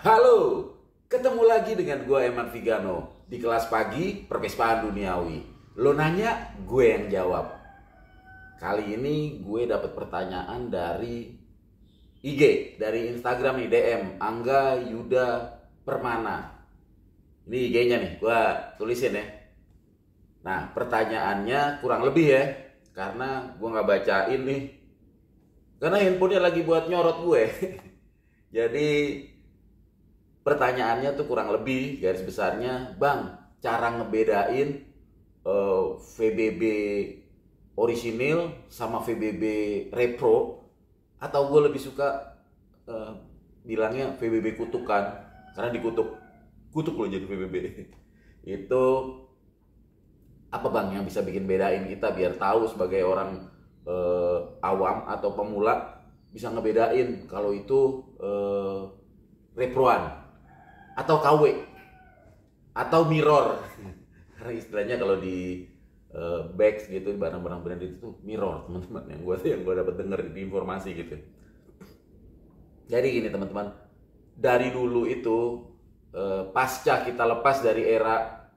Halo, ketemu lagi dengan gue Eman Vigano di kelas pagi perpespaan duniawi. Lo nanya, gue yang jawab. Kali ini gue dapat pertanyaan dari IG, dari Instagram nih, DM Angga Yuda Permana. Ini IG-nya nih, gue tulisin ya. Nah, pertanyaannya kurang lebih ya, karena gue nggak bacain nih, karena handphonenya lagi buat nyorot gue. Jadi pertanyaannya tuh kurang lebih garis besarnya, Bang, cara ngebedain VBB orisinil sama VBB repro, atau gue lebih suka bilangnya VBB kutukan, karena dikutuk loh jadi VBB. Itu apa Bang yang bisa bikin bedain kita biar tahu sebagai orang awam atau pemula bisa ngebedain kalau itu reproan atau KW atau mirror. Karena istilahnya kalau di bags gitu, barang-barang branded itu mirror, teman-teman, yang gue dapat denger di informasi gitu. Jadi gini teman-teman, dari dulu itu pasca kita lepas dari era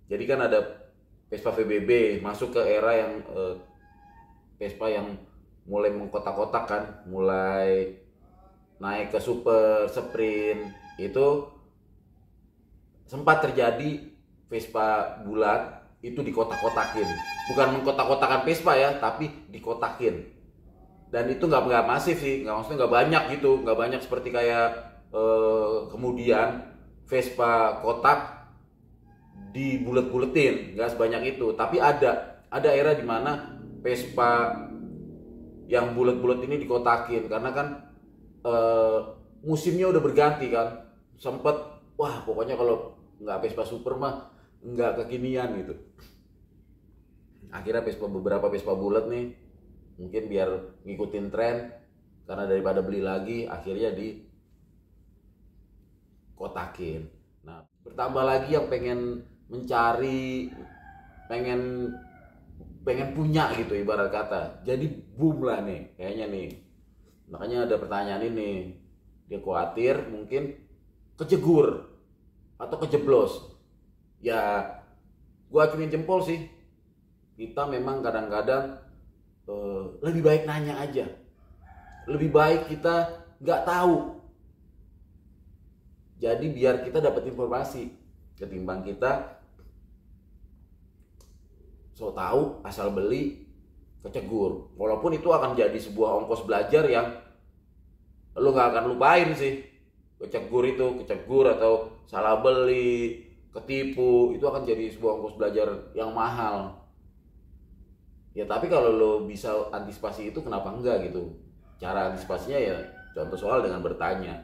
jadi kan ada Vespa VBB, masuk ke era yang Vespa yang mulai mengkotak-kotak kan, mulai naik ke super, sprint. Itu sempat terjadi Vespa bulat itu dikotak-kotakin. Bukan mengkotak-kotakan Vespa ya, tapi dikotakin. Dan itu nggak masif sih, maksudnya nggak banyak gitu, nggak banyak seperti kayak kemudian Vespa kotak dibulet-buletin, nggak sebanyak itu. Tapi ada era di mana Vespa yang bulet-bulet ini dikotakin, karena kan musimnya udah berganti kan. Sempet, wah pokoknya kalau nggak Vespa super mah nggak kekinian gitu. Akhirnya beberapa Vespa bulet nih, mungkin biar ngikutin tren, karena daripada beli lagi akhirnya dikotakin. Nah, bertambah lagi yang pengen mencari, pengen punya gitu ibarat kata. Jadi boom lah nih kayaknya nih. Makanya ada pertanyaan ini, dia khawatir mungkin kejegur atau kejeblos. Ya gua acumin jempol sih, kita memang kadang-kadang lebih baik nanya aja, lebih baik kita nggak tahu. Jadi biar kita dapat informasi, ketimbang kita so tahu asal beli kecegur. Walaupun itu akan jadi sebuah ongkos belajar yang lo nggak akan lupain sih. Kecegur atau salah beli, ketipu, itu akan jadi sebuah ongkos belajar yang mahal. Ya tapi kalau lo bisa antisipasi itu, kenapa enggak gitu. Cara antisipasinya ya contoh soal dengan bertanya.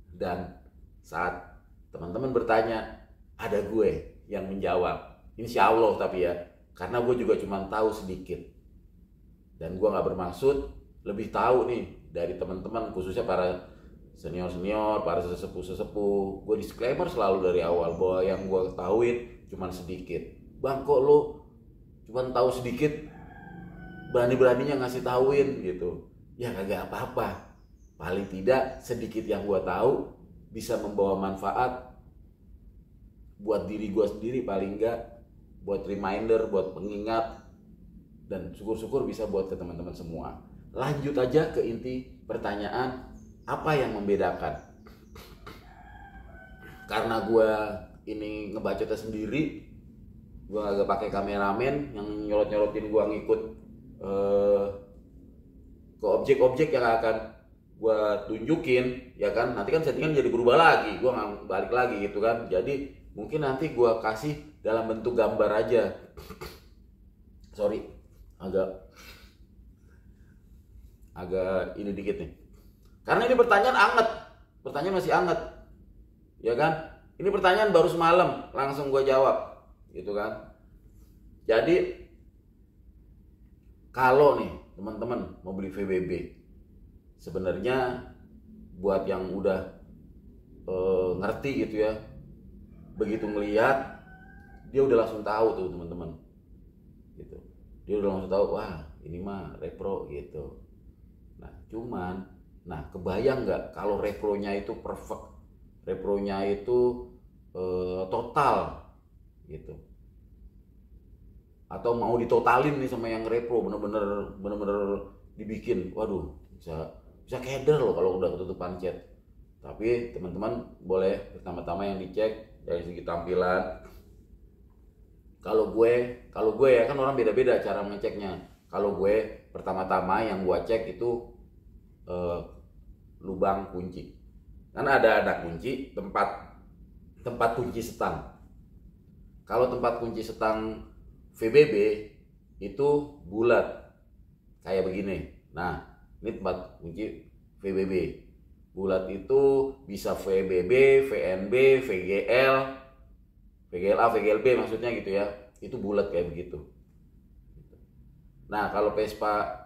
Dan saat teman-teman bertanya, ada gue yang menjawab. Insya Allah tapi ya, karena gue juga cuma tahu sedikit. Dan gue gak bermaksud lebih tahu nih dari teman-teman, khususnya para senior-senior, para sesepuh-sesepuh. Gue disclaimer selalu dari awal bahwa yang gue ketahuin cuma sedikit. Bang, kok lo cuma tahu sedikit, berani-beraninya ngasih tahuin gitu. Ya kagak apa-apa. Paling tidak sedikit yang gue tahu bisa membawa manfaat buat diri gue sendiri, paling enggak buat reminder, buat pengingat, dan syukur-syukur bisa buat ke teman-teman semua. Lanjut aja ke inti pertanyaan, apa yang membedakan? Karena gue ini ngebacotnya sendiri, gue agak pakai kameramen yang nyorot-nyorotin gue ngikut ke objek-objek yang akan gue tunjukin, ya kan. Nanti kan settingan jadi berubah lagi, gue nggak balik lagi gitu kan. Jadi mungkin nanti gue kasih dalam bentuk gambar aja. Sorry, agak ini dikit nih, karena ini pertanyaan anget, pertanyaan masih anget, ya kan. Ini pertanyaan baru semalam langsung gue jawab gitu kan. Jadi kalau nih teman-teman mau beli VBB, sebenarnya buat yang udah ngerti gitu ya, begitu ngelihat dia udah langsung tahu tuh teman-teman gitu. Dia udah langsung tahu, wah ini mah repro gitu. Nah cuman Nah, kebayang nggak kalau repronya itu perfect, repronya itu total gitu, atau mau ditotalin nih sama yang repro, bener-bener dibikin, waduh, bisa bisa keder loh kalau udah ketutupan cat. Tapi teman-teman boleh pertama-tama yang dicek dari segi tampilan. Kalau gue ya, kan orang beda-beda cara ngeceknya. Kalau gue pertama-tama yang gue cek itu eh, lubang kunci. Kan ada kunci, tempat tempat kunci setang. Kalau tempat kunci setang VBB itu bulat kayak begini. Nah, ini tempat kunci VBB. Bulat itu bisa VBB, VNB, VGL, VGLA, VGLB maksudnya gitu ya. Itu bulat kayak begitu. Nah, kalau Vespa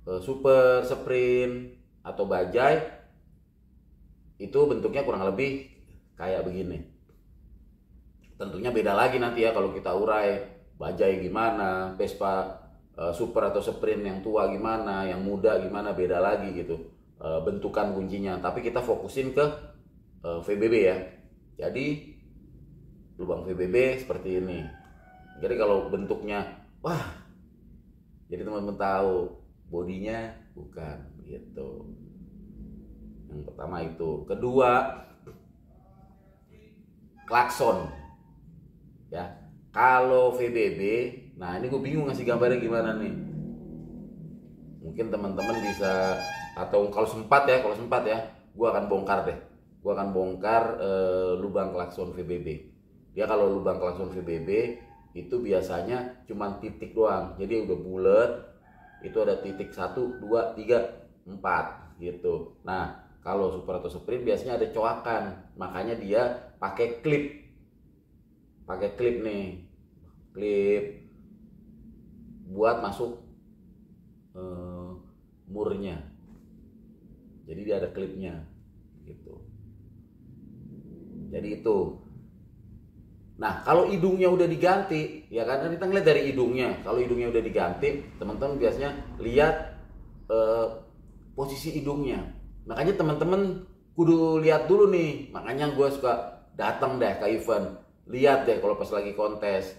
Super, Sprint atau Bajaj itu bentuknya kurang lebih kayak begini. Tentunya beda lagi nanti ya kalau kita urai Bajaj gimana, Vespa Super atau Sprint yang tua gimana, yang muda gimana, beda lagi gitu bentukan kuncinya. Tapi kita fokusin ke VBB ya. Jadi lubang VBB seperti ini. Jadi kalau bentuknya, wah, jadi teman-teman tahu bodinya bukan gitu. Yang pertama itu. Kedua, klakson ya. Kalau VBB, nah ini gue bingung ngasih gambarnya gimana nih. Mungkin teman-teman bisa, atau kalau sempat ya, gue akan bongkar deh. Gue akan bongkar lubang klakson VBB. Dia kalau lubang klakson VBB itu biasanya cuma titik doang. Jadi udah bulat, itu ada titik 1, 2, 3, 4 gitu. Nah, kalau Super atau Sprint biasanya ada coakan, makanya dia pakai klip. Pakai klip nih, klip buat masuk murnya. Jadi dia ada klipnya gitu. Jadi itu. Nah, kalau hidungnya udah diganti, ya kan kita ngeliat dari hidungnya. Kalau hidungnya udah diganti, teman-teman biasanya lihat posisi hidungnya. Makanya teman-teman kudu lihat dulu nih. Makanya gue suka datang deh ke event, lihat deh kalau pas lagi kontes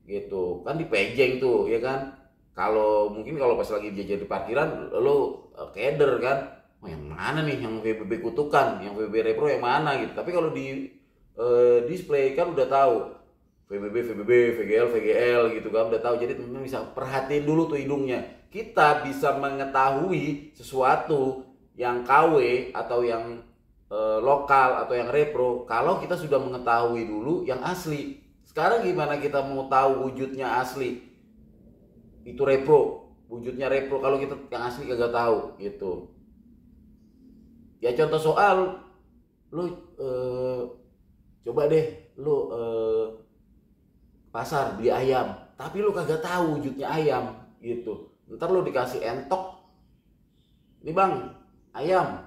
gitu. Kan dipejeng tuh, ya kan. Kalau mungkin kalau pas lagi jajan di parkiran, lo keder kan. Oh, yang mana nih yang VBB kutukan, yang VBB repro yang mana gitu. Tapi kalau di display kan udah tahu VBB, VGL, VGL gitu kan udah tahu. Jadi teman-teman bisa perhatiin dulu tuh hidungnya. Kita bisa mengetahui sesuatu yang KW atau yang lokal atau yang repro kalau kita sudah mengetahui dulu yang asli. Sekarang gimana kita mau tahu wujudnya asli itu repro, wujudnya repro kalau kita yang asli kagak tahu gitu. Ya contoh soal lu coba deh lu pasar beli ayam, tapi lu kagak tahu wujudnya ayam gitu. Ntar lu dikasih entok, ini bang ayam,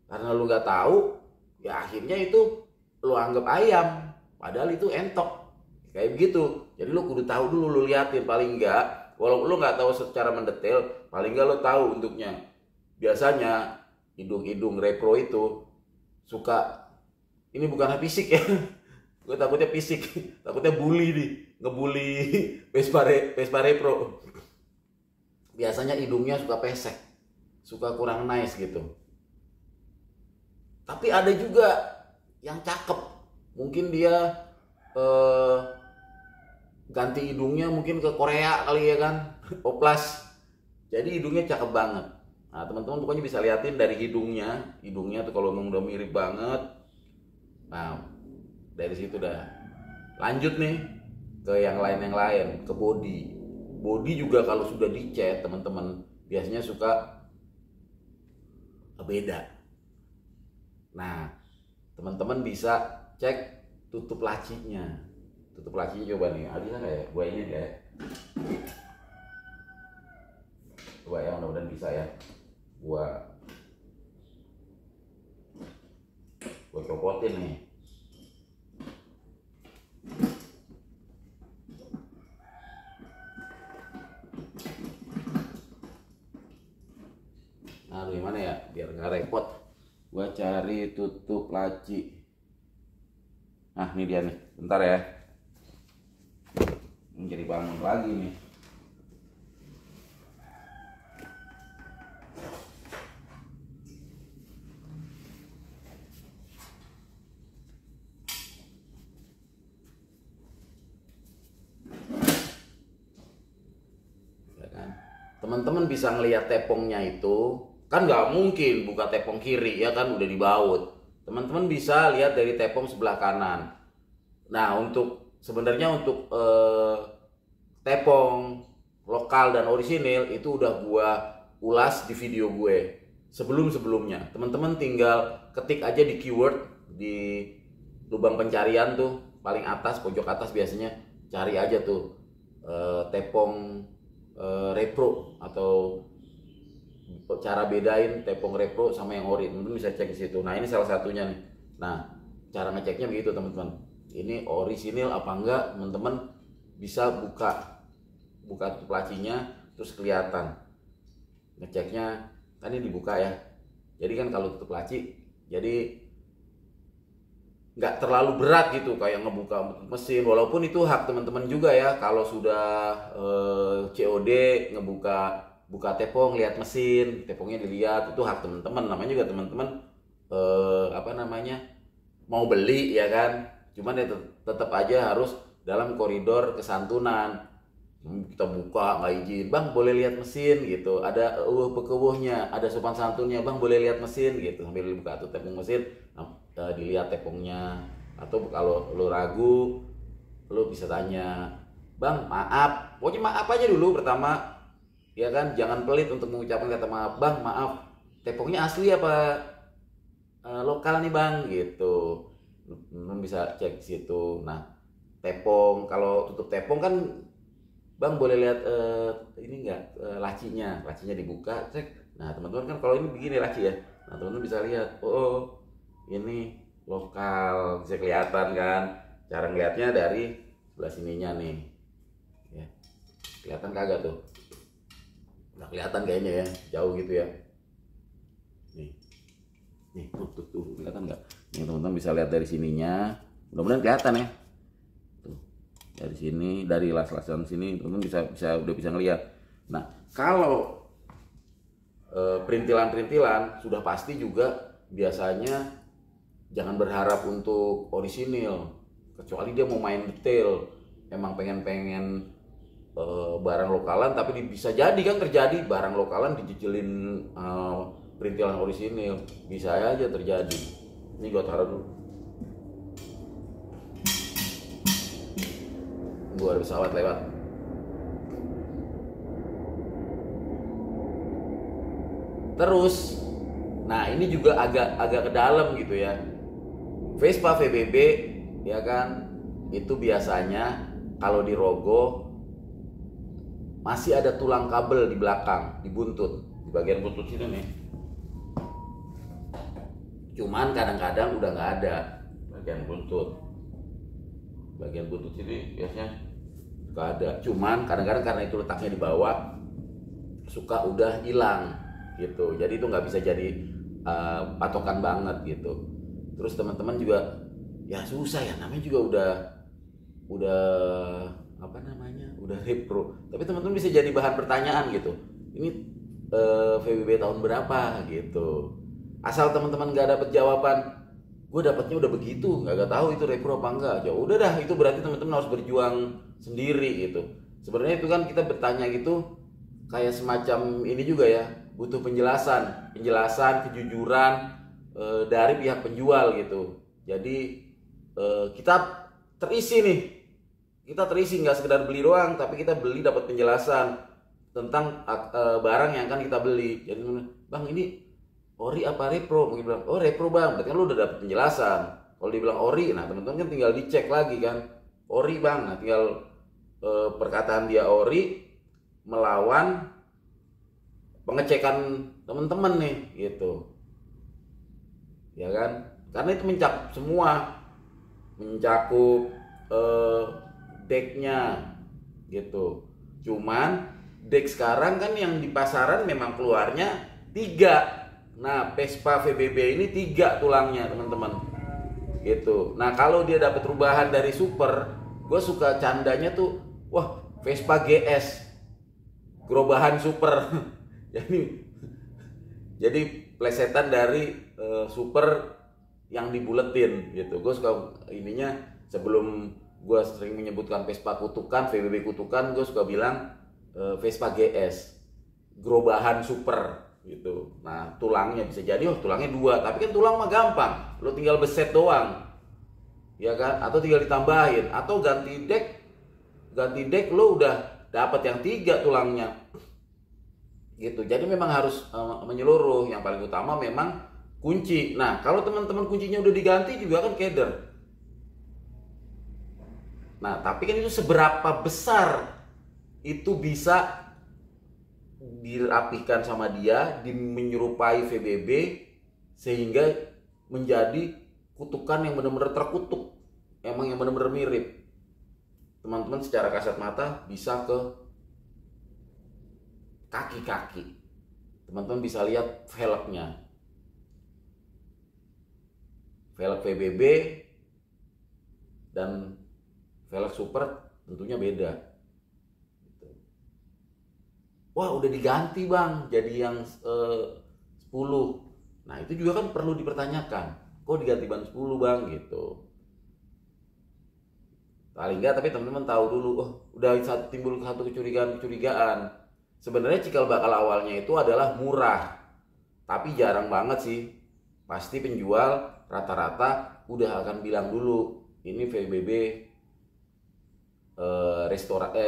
karena lu nggak tahu, ya akhirnya itu lu anggap ayam, padahal itu entok kayak begitu. Jadi lu kudu tahu dulu, lu liatin paling enggak, walaupun lu nggak tahu secara mendetail, paling enggak lu tahu bentuknya. Biasanya hidung-hidung repro itu suka, ini bukan fisik ya, gue takutnya fisik, takutnya bully nih, ngebully Vespa repro. Biasanya hidungnya suka pesek, suka kurang nice gitu. Tapi ada juga yang cakep, mungkin dia ganti hidungnya mungkin ke Korea kali ya kan, oplas, jadi hidungnya cakep banget. Nah teman-teman pokoknya bisa liatin dari hidungnya tuh kalau udah mirip banget. Nah dari situ dah lanjut nih ke yang lain, ke body juga kalau sudah dicat teman-teman biasanya suka beda. Nah teman-teman bisa cek tutup lacinya coba nih, ada nggak ya, gua ini ya, coba ya, mudah-mudahan bisa ya, gua copotin nih. Nah, gimana ya biar nggak Gua cari tutup laci. Nah, ini dia nih. Bentar ya. Jadi bangun lagi nih. Teman-teman bisa ngelihat tepongnya itu, kan nggak mungkin buka tepong kiri ya kan, udah dibaut. Teman-teman bisa lihat dari tepong sebelah kanan. Nah, sebenarnya untuk tepong lokal dan orisinil itu udah gua ulas di video gue sebelumnya. Teman-teman tinggal ketik aja di keyword di lubang pencarian tuh paling atas, pojok atas biasanya, cari aja tuh tepong repro, atau cara bedain tepong repro sama yang ori. Teman-teman bisa cek di situ. Nah, ini salah satunya nih. Nah, cara ngeceknya begitu teman-teman. Ini orisinil apa enggak, teman-teman bisa buka tutup lacinya terus kelihatan. Ngeceknya kan ini dibuka ya. Jadi kan kalau tutup laci, jadi nggak terlalu berat gitu kayak ngebuka mesin, walaupun itu hak teman-teman juga ya. Kalau sudah COD buka tepong, lihat mesin, tepongnya dilihat, itu hak teman-teman. Namanya juga teman-teman mau beli ya kan. Cuman ya tetap aja harus dalam koridor kesantunan. Kita buka nggak izin, bang boleh lihat mesin gitu, ada pekewuhnya, ada sopan santunnya, bang boleh lihat mesin gitu, sambil dibuka tuh tepung mesin, dilihat tepungnya. Atau kalau lo ragu, lo bisa tanya, bang maaf, pokoknya maaf aja dulu pertama ya kan, jangan pelit untuk mengucapkan kata maaf. Bang maaf, tepungnya asli apa lokal nih bang gitu. Bisa cek situ. Nah, tepong, kalau tutup tepong kan, bang boleh lihat ini enggak, lacinya dibuka, cek. Nah, teman-teman kan kalau ini begini laci ya. Nah, teman-teman bisa lihat, oh ini lokal, bisa kelihatan kan. Cara ngelihatnya dari sebelah sininya nih. Ya. Kelihatan kagak tuh? Nggak kelihatan kayaknya ya, jauh gitu ya. Nih, tuh, kelihatan nggak? Nih teman-teman bisa lihat dari sininya. Mudah-mudahan kelihatan ya. Tuh, dari sini, dari las-lasan sini, teman-teman udah bisa ngelihat. Nah, kalau perintilan-perintilan sudah pasti juga biasanya jangan berharap untuk orisinil, kecuali dia mau main detail, emang pengen barang lokalan, tapi bisa jadi kan terjadi barang lokalan dijijilin perintilan orisinil, bisa aja terjadi. Ini gua taruh dulu. Gua ada pesawat lewat. Terus, nah ini juga agak ke dalam gitu ya. Vespa VBB ya kan, itu biasanya kalau dirogoh masih ada tulang kabel di belakang, di buntut, di bagian buntut sini nih. Cuman kadang-kadang udah nggak ada bagian buntut. Bagian buntut sini biasanya nggak ada. Cuman kadang-kadang karena itu letaknya di bawah, suka udah hilang gitu. Jadi itu nggak bisa jadi patokan banget gitu. Terus teman-teman juga ya susah ya, namanya juga udah udah repro. Tapi teman-teman bisa jadi bahan pertanyaan gitu. Ini VBB tahun berapa gitu. Asal teman-teman nggak dapet jawaban, gue dapetnya udah begitu, nggak tahu itu repro apa enggak. Ya udah dah, itu berarti teman-teman harus berjuang sendiri gitu. Sebenarnya itu kan kita bertanya gitu kayak semacam ini juga ya, butuh penjelasan, kejujuran dari pihak penjual gitu. Jadi kita terisi nggak sekedar beli doang, tapi kita beli dapat penjelasan tentang barang yang akan kita beli. Jadi bang ini ori apa repro? Mungkin bilang oh repro bang, berarti kan lu udah dapat penjelasan. Kalau dibilang ori, nah teman-teman kan tinggal dicek lagi kan, ori bang. Nah tinggal perkataan dia ori melawan pengecekan teman-teman nih gitu, ya kan? Karena itu mencakup decknya gitu. Cuman deck sekarang kan yang di pasaran memang keluarnya 3, Nah, Vespa VBB ini 3 tulangnya, teman-teman. Gitu. Nah, kalau dia dapat perubahan dari super, gue suka candanya tuh, wah, Vespa GS, gerobahan super. jadi plesetan dari super yang dibuletin gitu. Gue suka ininya, sebelum gue sering menyebutkan Vespa kutukan, VBB kutukan, gue suka bilang Vespa GS, gerobahan super gitu. Nah, tulangnya bisa jadi tulangnya 2, tapi kan tulang mah gampang, lo tinggal beset doang, ya kan? Atau tinggal ditambahin, atau ganti dek lo udah dapat yang 3 tulangnya gitu. Jadi memang harus menyeluruh. Yang paling utama memang kunci. Nah, kalau teman-teman kuncinya udah diganti juga kan keder. Nah, tapi kan itu seberapa besar itu bisa dirapihkan sama dia, menyerupai VBB sehingga menjadi kutukan yang benar-benar terkutuk, emang yang benar-benar mirip. Teman-teman secara kasat mata bisa ke kaki-kaki, teman-teman bisa lihat velgnya, velg VBB dan velg super tentunya beda. Wah, udah diganti bang, jadi yang 10. Nah, itu juga kan perlu dipertanyakan. Kok diganti ban 10 bang gitu. Paling enggak, tapi teman-teman tahu dulu, udah timbul satu kecurigaan. Sebenarnya cikal bakal awalnya itu adalah murah. Tapi jarang banget sih. Pasti penjual rata-rata udah akan bilang dulu, ini VBB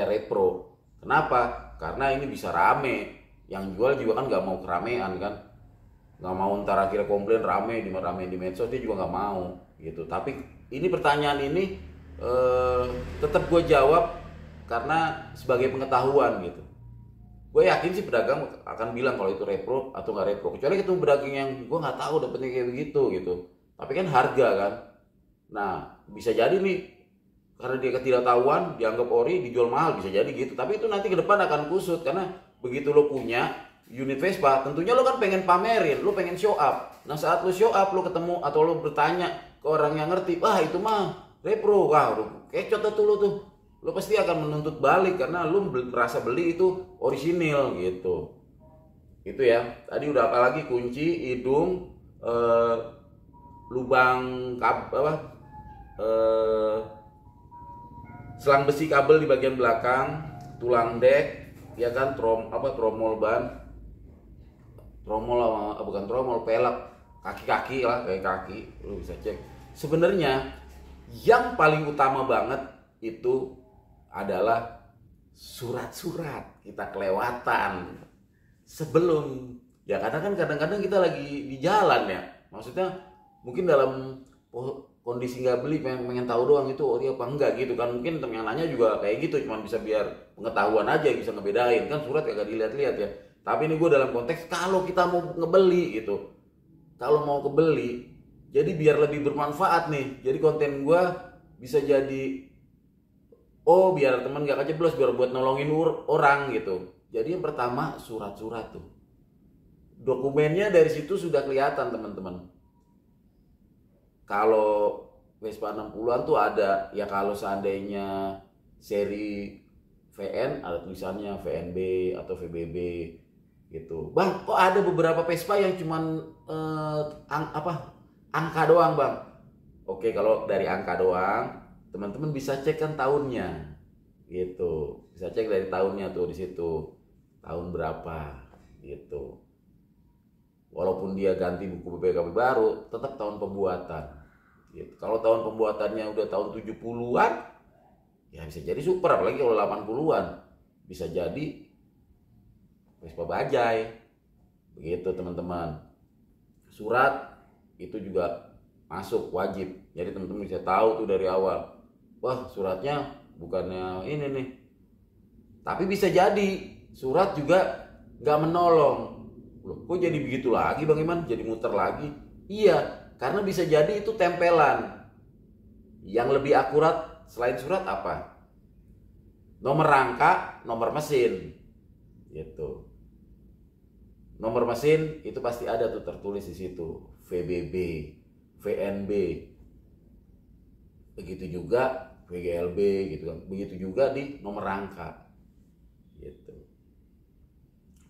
repro. Kenapa? Karena ini bisa rame. Yang jual juga kan nggak mau keramaian kan, nggak mau ntar akhirnya komplain rame di medsos, dia juga nggak mau gitu. Tapi ini pertanyaan ini tetap gue jawab karena sebagai pengetahuan gitu. Gue yakin sih pedagang akan bilang kalau itu repro atau nggak repro, kecuali ketemu pedagang yang gue nggak tahu dapetnya kayak begitu gitu. Tapi kan harga kan. Nah, bisa jadi nih karena dia ketidaktahuan dianggap ori, dijual mahal, bisa jadi gitu. Tapi itu nanti ke depan akan kusut, karena begitu lo punya unit Vespa, tentunya lo kan pengen pamerin, lo pengen show up. Nah, saat lo show up, lo ketemu atau lo bertanya ke orang yang ngerti, wah itu mah repro, wah kecot tuh lo tuh. Lo pasti akan menuntut balik karena lo merasa beli itu orisinil gitu. Itu ya. Tadi udah apalagi kunci, hidung, lubang selang besi kabel di bagian belakang, tulang dek, ya kan, tromol ban, bukan tromol, pelek, kaki-kaki lah, kayak kaki, lu bisa cek. Sebenarnya yang paling utama banget itu adalah surat-surat kita kelewatan sebelum, ya karena kan kadang-kadang kita lagi di jalan ya, maksudnya mungkin dalam kondisi nggak beli, pengen tahu doang itu ori apa enggak gitu kan. Mungkin yang nanya juga kayak gitu, cuma bisa biar pengetahuan aja, bisa ngebedain kan, surat kagak dilihat-lihat ya. Tapi ini gue dalam konteks kalau kita mau ngebeli gitu, kalau mau kebeli, jadi biar lebih bermanfaat nih, jadi konten gue bisa jadi biar temen gak kejeblos, biar buat nolongin orang gitu. Jadi yang pertama surat-surat tuh, dokumennya dari situ sudah kelihatan teman-teman. Kalau Vespa 60-an tuh ada, ya kalau seandainya seri VN ada tulisannya VNB atau VBB gitu. Bang, kok ada beberapa Vespa yang cuman angka doang bang? Oke, kalau dari angka doang, teman-teman bisa cek kan tahunnya gitu. Bisa cek dari tahunnya tuh di situ. Tahun berapa gitu. Walaupun dia ganti buku BPKB baru, tetap tahun pembuatan. Gitu. Kalau tahun pembuatannya udah tahun 70-an, ya bisa jadi super, apalagi kalau 80-an. Bisa jadi Vespa bajai. Begitu teman-teman. Surat itu juga masuk wajib. Jadi teman-teman bisa tahu tuh dari awal. Wah, suratnya bukannya ini nih. Tapi bisa jadi surat juga nggak menolong. Loh, kok jadi begitu lagi Bang Iman? Jadi muter lagi? Iya, karena bisa jadi itu tempelan. Yang lebih akurat selain surat apa? Nomor rangka, nomor mesin. Gitu. Nomor mesin itu pasti ada tuh tertulis di situ, VBB, VNB, begitu juga VGLB gitu kan. Begitu juga di nomor rangka. Gitu.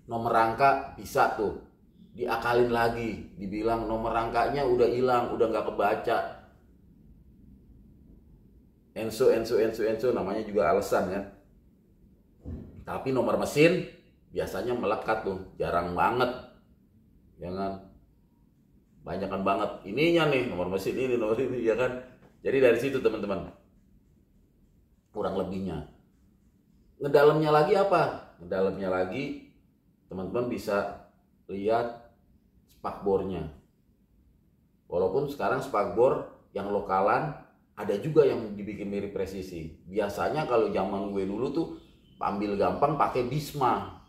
Nomor rangka bisa tuh diakalin lagi, dibilang nomor rangkanya udah hilang, udah nggak kebaca. Enso namanya juga alasan kan. Tapi nomor mesin biasanya melekat tuh, jarang banget, jangan banyakan banget ininya nih, nomor mesin ini, nomor ini, ya kan. Jadi dari situ teman-teman, kurang lebihnya. Ngedalamnya lagi apa? Ngedalamnya lagi teman-teman bisa lihat spakbornya. Walaupun sekarang spakbor yang lokalan ada juga yang dibikin mirip presisi. Biasanya kalau zaman gue dulu tuh ambil gampang pakai Bisma.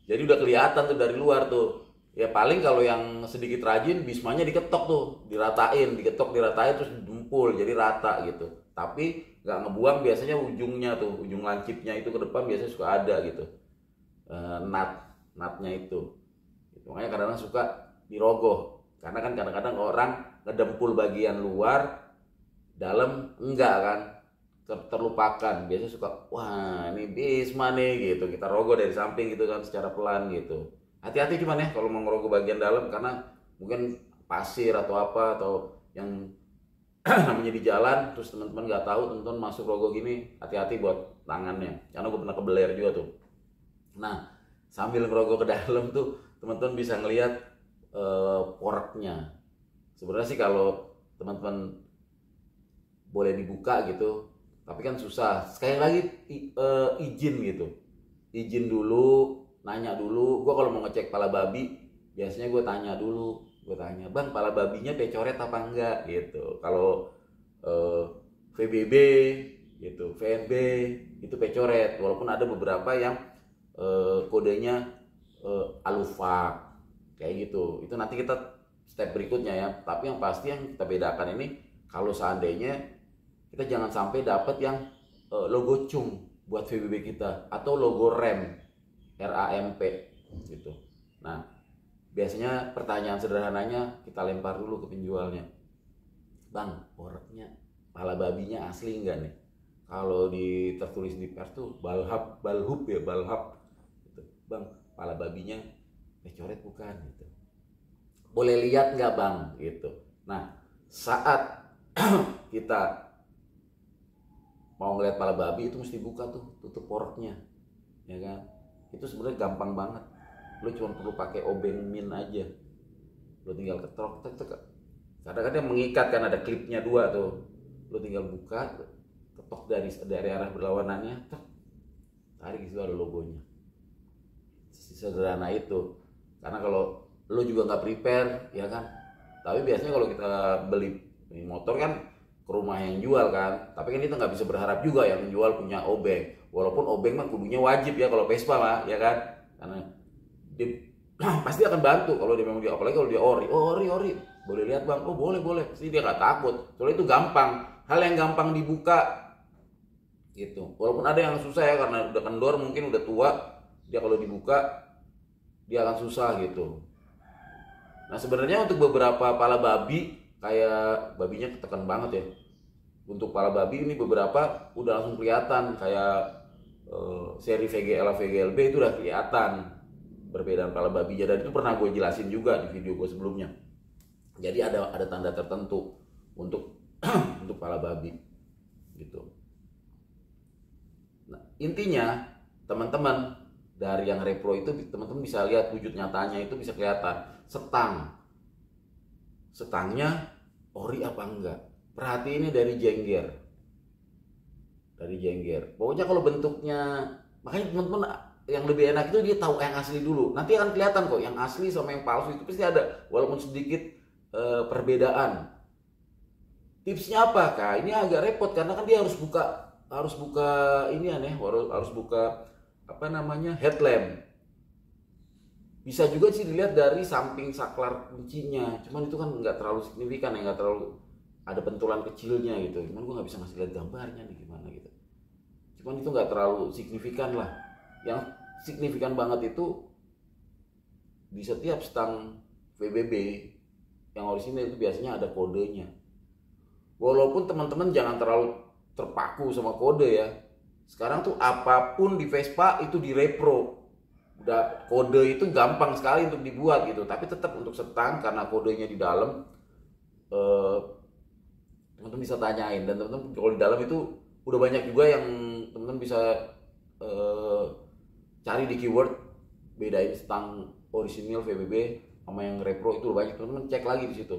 Jadi udah kelihatan tuh dari luar tuh. Ya paling kalau yang sedikit rajin Bismanya diketok tuh, diratain, diketok, diratain terus dempul jadi rata gitu. Tapi nggak ngebuang biasanya ujungnya tuh, ujung lancipnya itu ke depan biasanya suka ada gitu. Natnya itu. Makanya kadang-kadang suka dirogoh. Karena kan kadang-kadang orang ngedempul bagian luar, dalam enggak kan, terlupakan. Biasanya suka, wah ini Bisma nih gitu, kita rogoh dari samping gitu kan secara pelan gitu. Hati-hati cuman ya kalau mau ngerogoh bagian dalam, karena mungkin pasir atau apa, atau yang namanya di jalan, terus teman-teman nggak tahu, teman-teman masuk rogoh gini, hati-hati buat tangannya, karena gue pernah kebeler juga tuh. Nah sambil ngerogoh ke dalam tuh teman-teman bisa ngelihat poreknya. Sebenarnya sih kalau teman-teman boleh dibuka gitu, tapi kan susah. Sekali lagi izin gitu, izin dulu, nanya dulu. Gue kalau mau ngecek pala babi biasanya gue tanya dulu, bang pala babinya pecoret apa enggak gitu. Kalau VBB gitu, VNB itu pecoret, walaupun ada beberapa yang kodenya alufak kayak gitu. Itu nanti kita step berikutnya ya. Tapi yang pasti yang kita bedakan ini, kalau seandainya kita jangan sampai dapat yang logo cung buat VBB kita atau logo rem RAMP gitu. Nah biasanya pertanyaan sederhananya kita lempar dulu ke penjualnya, bang poreknya pala babinya asli enggak nih? Kalau tertulis di pers tuh balhub ya, gitu. Bang pala babinya pecoret bukan gitu, boleh lihat nggak bang gitu. Nah saat kita mau ngeliat pala babi itu mesti buka tuh, tutup poreknya, ya kan. Itu sebenarnya gampang banget, lo cuma perlu pakai obeng min aja, lo tinggal ketok tek. Kadang-kadang mengikat kan, ada klipnya 2 tuh, lo tinggal buka, ketok dari arah berlawanannya, tarik, di situ ada logonya. Sederhana itu. Karena kalau lo juga nggak prepare, ya kan. Tapi biasanya kalau kita beli motor kan ke rumah yang jual kan, tapi kan kita nggak bisa berharap juga yang menjual punya obeng. Walaupun obeng mah kudunya wajib ya kalau Vespa mah, ya kan. Karena dia pasti akan bantu kalau dia memang apalagi kalau dia ori, boleh lihat bang, oh boleh, pasti dia nggak takut. Soalnya itu gampang, hal yang gampang dibuka gitu. Walaupun ada yang susah ya, karena udah kendor mungkin udah tua, dia kalau dibuka dia akan susah gitu. Nah sebenarnya untuk beberapa pala babi, kayak babinya ketekan banget ya, untuk pala babi ini beberapa udah langsung kelihatan, kayak seri VGL VGLB itu udah kelihatan perbedaan pala babinya, dan itu pernah gue jelasin juga di video gue sebelumnya. Jadi ada tanda tertentu untuk untuk pala babi gitu. Nah intinya teman-teman, dari yang repro itu teman-teman bisa lihat wujud nyatanya, itu bisa kelihatan setangnya ori apa enggak. Perhatiin ini dari jengger. Pokoknya kalau bentuknya, makanya teman-teman yang lebih enak itu dia tahu yang asli dulu. Nanti akan kelihatan kok yang asli sama yang palsu itu pasti ada, walaupun sedikit perbedaan. Tipsnya apa kak? Ini agak repot karena kan dia harus buka ini aneh, harus buka apa namanya, headlamp. Bisa juga sih dilihat dari samping saklar kuncinya, cuman itu kan nggak terlalu signifikan ya, nggak terlalu ada pentulan kecilnya gitu. Cuman gue nggak bisa ngasih lihat gambarnya nih gimana gitu. Cuman itu nggak terlalu signifikan lah. Yang signifikan banget itu di setiap stang VBB yang orisinil itu biasanya ada kodenya. Walaupun teman-teman jangan terlalu terpaku sama kode ya. Sekarang tuh apapun di Vespa itu di repro. Udah kode itu gampang sekali untuk dibuat gitu. Tapi tetap untuk stang karena kodenya di dalam, teman-teman bisa tanyain. Dan teman-teman kalau di dalam itu udah banyak juga yang teman-teman bisa cari di keyword, bedain stang orisinil VBB sama yang repro itu banyak. Teman-teman cek lagi di situ.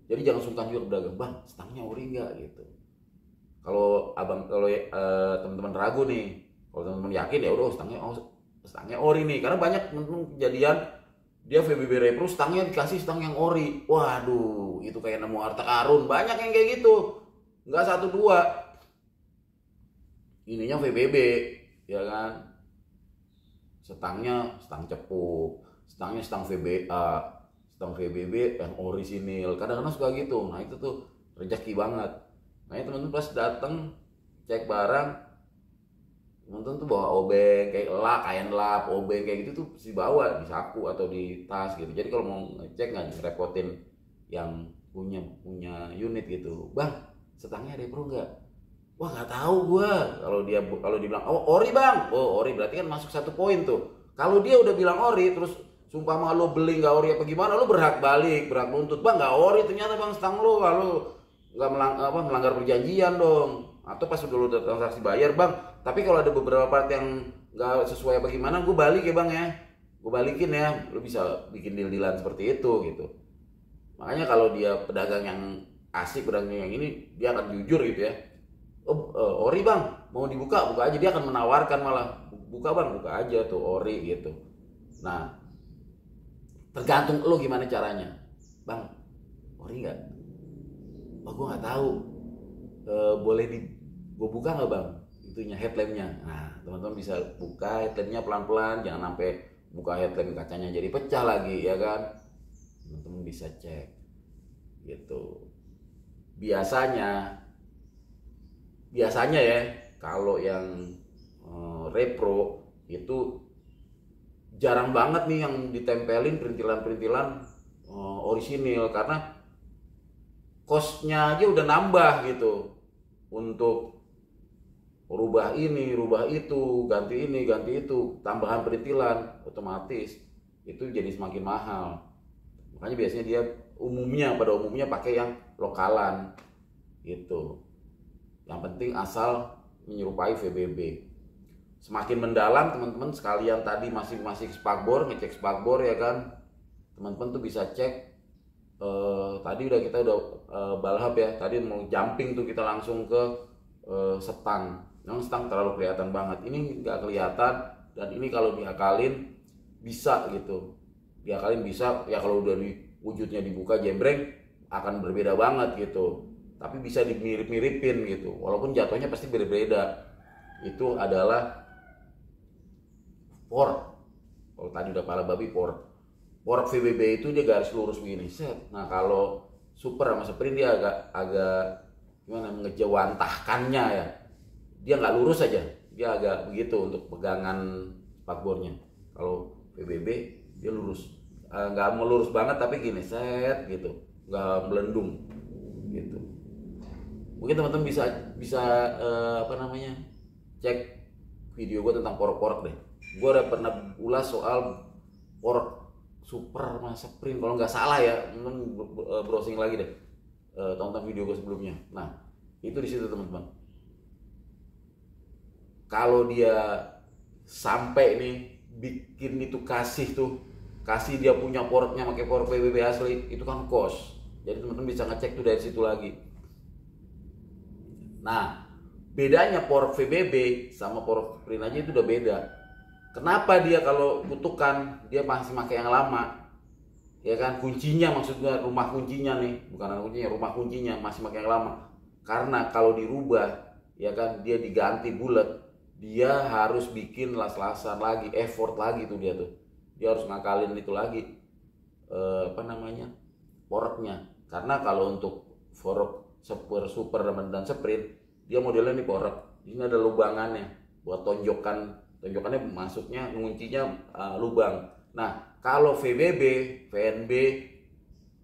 Jadi jangan sungkan juga pedagang, bang stangnya ori nggak gitu. Kalau teman-teman ragu nih, kalau teman-teman yakin ya udah stangnya ori nih. Karena banyak teman-teman kejadian dia VBB repro stangnya dikasih stang yang ori. Waduh, itu kayak nemu harta karun. Banyak yang kayak gitu. Nggak satu dua. Ininya VBB, ya kan? Stangnya stang cepuk, stangnya stang VBA, stang VBB yang orisinil. Kadang-kadang suka gitu. Nah itu tuh rezeki banget. Nah teman-teman pas datang cek barang, teman-teman tuh bawa obeng kayak kain lap, obeng kayak gitu tuh dibawa di saku atau di tas gitu. Jadi kalau mau ngecek nggak ngerepotin yang punya unit gitu. Bang, stangnya repro nggak? Wah nggak tahu gua. Kalau dia bilang oh ori bang, oh ori berarti kan masuk 1 poin tuh. Kalau dia udah bilang ori terus sumpah mah lo beli nggak ori apa gimana, lo berhak nuntut. Bang nggak ori ternyata bang stang lo, kalau nggak melanggar perjanjian dong. Atau pas udah transaksi bayar bang, tapi kalau ada beberapa part yang nggak sesuai bagaimana, gue balik ya bang ya, gue balikin ya. Lo bisa bikin deal-dealan seperti itu gitu. Makanya kalau dia pedagang yang asik, pedagang yang ini, dia akan jujur gitu ya. Oh ori bang, mau dibuka buka aja. Dia akan menawarkan malah, buka bang, buka aja tuh ori gitu. Nah tergantung lo gimana caranya. Bang ori nggak? Oh gue nggak tahu. Boleh gue buka nggak bang itunya, headlampnya? Nah teman-teman bisa buka headlampnya pelan-pelan, jangan sampai buka headlamp kacanya jadi pecah lagi ya kan. Teman-teman bisa cek gitu. Biasanya ya kalau yang repro itu jarang banget nih yang ditempelin perintilan orisinil, karena costnya aja udah nambah gitu untuk rubah ini, rubah itu, ganti ini, ganti itu, tambahan perintilan, otomatis itu jadi semakin mahal. Makanya biasanya dia pada umumnya pakai yang lokalan gitu. Yang penting asal menyerupai VBB. Semakin mendalam teman-teman sekalian, tadi masih ngecek spakbor ya kan. Teman-teman tuh bisa cek. Tadi kita udah balhab ya. Tadi mau jumping tuh kita langsung ke stang. Yang stang terlalu kelihatan banget. Ini nggak kelihatan, dan ini kalau diakalin bisa gitu. Diakalin bisa ya, kalau udah wujudnya dibuka jembreng akan berbeda banget gitu. Tapi bisa dimirip-miripin gitu, walaupun jatuhnya pasti berbeda. Itu adalah fork. Kalau tadi udah pala babi, fork VBB itu dia garis lurus begini set. Nah kalau super sama sprint dia agak gimana, mengejawantahkannya ya, dia nggak lurus aja, dia agak begitu untuk pegangan spakbornya. Kalau VBB dia lurus, nggak melurus banget tapi gini set gitu, nggak melendung gitu. Mungkin teman-teman bisa cek video gue tentang porok-porok deh. Gue udah pernah ulas soal porok super sama sprint kalau nggak salah ya. Teman browsing lagi deh, tonton video gue sebelumnya. Nah itu di situ teman-teman. Kalau dia sampai nih bikin itu, kasih dia punya poroknya pakai porok PBB asli, itu kan cost. Jadi teman-teman bisa ngecek tuh dari situ lagi. Nah, bedanya porok VBB sama porok sprint aja itu udah beda. Kenapa dia kalau kutukan dia masih pakai yang lama? Ya kan, kuncinya maksudnya rumah kuncinya nih, bukan kuncinya, rumah kuncinya masih pakai yang lama. Karena kalau dirubah, ya kan, dia diganti bulat, dia harus bikin las-lasan lagi, effort lagi tuh dia tuh. Dia harus ngakalin itu lagi, poroknya. Karena kalau untuk porok super dan sprint, dia modelnya nih porok. Ini ada lubangannya buat tonjokannya masuknya, nguncinya lubang. Nah kalau VBB, VNB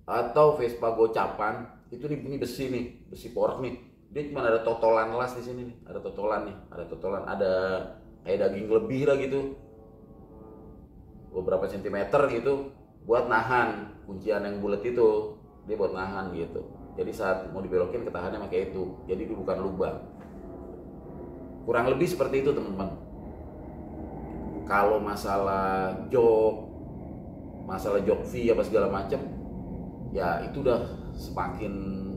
atau Vespa gocapan itu ini besi nih, besi porak nih. Dia cuma ada totolan las di sini nih, ada totolan nih, ada kayak daging lebih lah gitu, beberapa sentimeter gitu, buat nahan kuncian yang bulat itu, dia buat nahan gitu. Jadi saat mau dibelokin ketahannya pakai itu, jadi itu bukan lubang. Kurang lebih seperti itu teman-teman. Kalau masalah jok V apa segala macam, ya itu udah semakin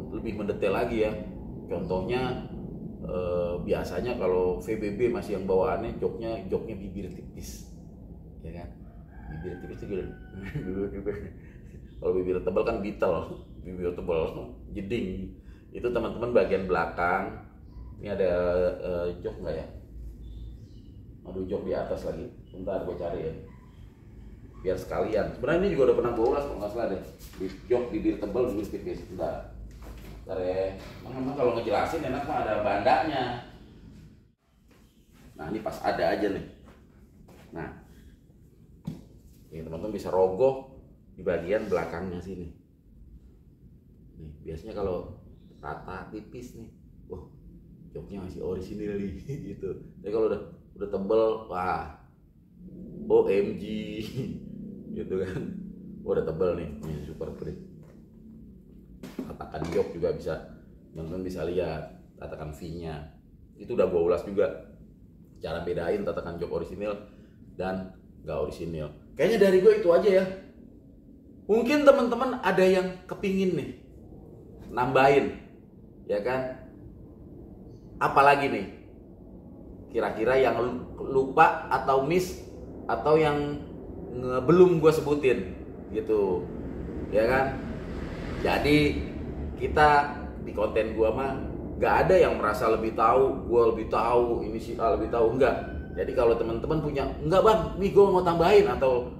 lebih mendetail lagi ya. Contohnya biasanya kalau VBB masih yang bawaannya joknya bibir tipis, ya kan? Bibir tipis itu gitu. Kalau bibir tebal kan Beetle, bibir tebal jeding. Itu teman-teman bagian belakang. Ini ada jok nggak ya? Aduh, jok di atas lagi. Bentar gue cari ya. Biar sekalian. Sebenarnya ini juga udah pernah gue ulas, kalau nggak salah deh. Jok bibir tebal, bibir tipis. Bentar ya. Memang kalau ngejelasin enak mah ada bandanya. Nah ini pas ada aja nih. Nah, ini teman-teman bisa rogoh di bagian belakangnya sini. Nih, biasanya kalau rata tipis nih, wah joknya masih orisinil nih gitu. Tapi kalau udah tebel, wah OMG gitu kan. Udah tebel nih, ini super grip. Tatakan jok juga bisa, teman-teman bisa lihat tatakan V-nya. Itu udah gue ulas juga, cara bedain tatakan jok orisinil dan gak orisinil. Kayaknya dari gue itu aja ya. Mungkin teman-teman ada yang kepingin nih nambahin, ya kan? Apalagi nih kira-kira yang lupa atau miss atau yang belum gue sebutin gitu, ya kan? Jadi kita di konten gue mah gak ada yang merasa lebih tahu, gue lebih tahu, ini si A lebih tahu, enggak. Jadi kalau teman-teman punya, enggak bang, nih gue mau tambahin, atau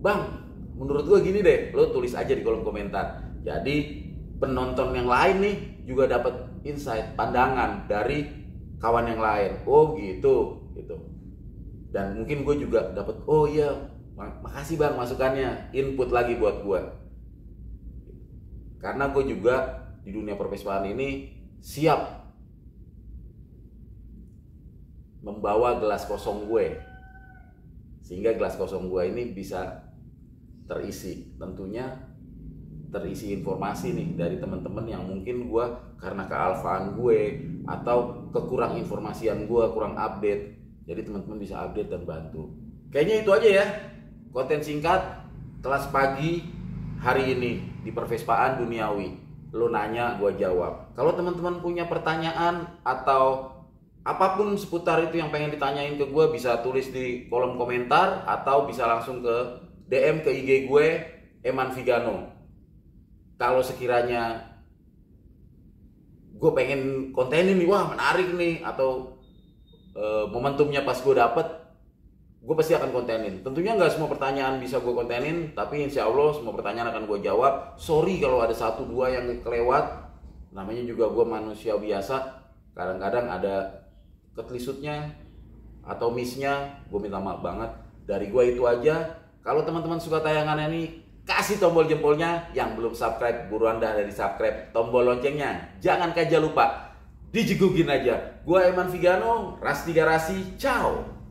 bang menurut gue gini deh, lo tulis aja di kolom komentar. Jadi penonton yang lain nih juga dapat insight, pandangan dari kawan yang lain. Oh gitu. Dan mungkin gue juga dapat, oh iya, makasih bang masukannya, input lagi buat gue. Karena gue juga di dunia perpespaan ini siap membawa gelas kosong gue, sehingga gelas kosong gue ini bisa terisi, tentunya terisi informasi nih dari teman-teman yang mungkin gue karena kealfaan gue atau kekurang informasian gue, kurang update. Jadi teman-teman bisa update dan bantu. Kayaknya itu aja ya, konten singkat kelas pagi hari ini di pervespaan duniawi. Lo nanya, gue jawab. Kalau teman-teman punya pertanyaan atau apapun seputar itu yang pengen ditanyain ke gue, bisa tulis di kolom komentar atau bisa langsung ke DM ke IG gue, Eman Vigano. Kalau sekiranya gue pengen kontenin nih, wah menarik nih, atau momentumnya pas gue dapet, gue pasti akan kontenin. Tentunya nggak semua pertanyaan bisa gue kontenin, tapi insya Allah semua pertanyaan akan gue jawab. Sorry kalau ada 1-2 yang kelewat, namanya juga gue manusia biasa. Kadang-kadang ada ketelisutnya atau missnya, gue minta maaf banget. Dari gue itu aja. Kalau teman-teman suka tayangan ini, kasih tombol jempolnya. Yang belum subscribe, buruan dah dari subscribe. Tombol loncengnya jangan lupa dijegugin aja. Gue Eman Vigano, Rasti Garasi, ciao.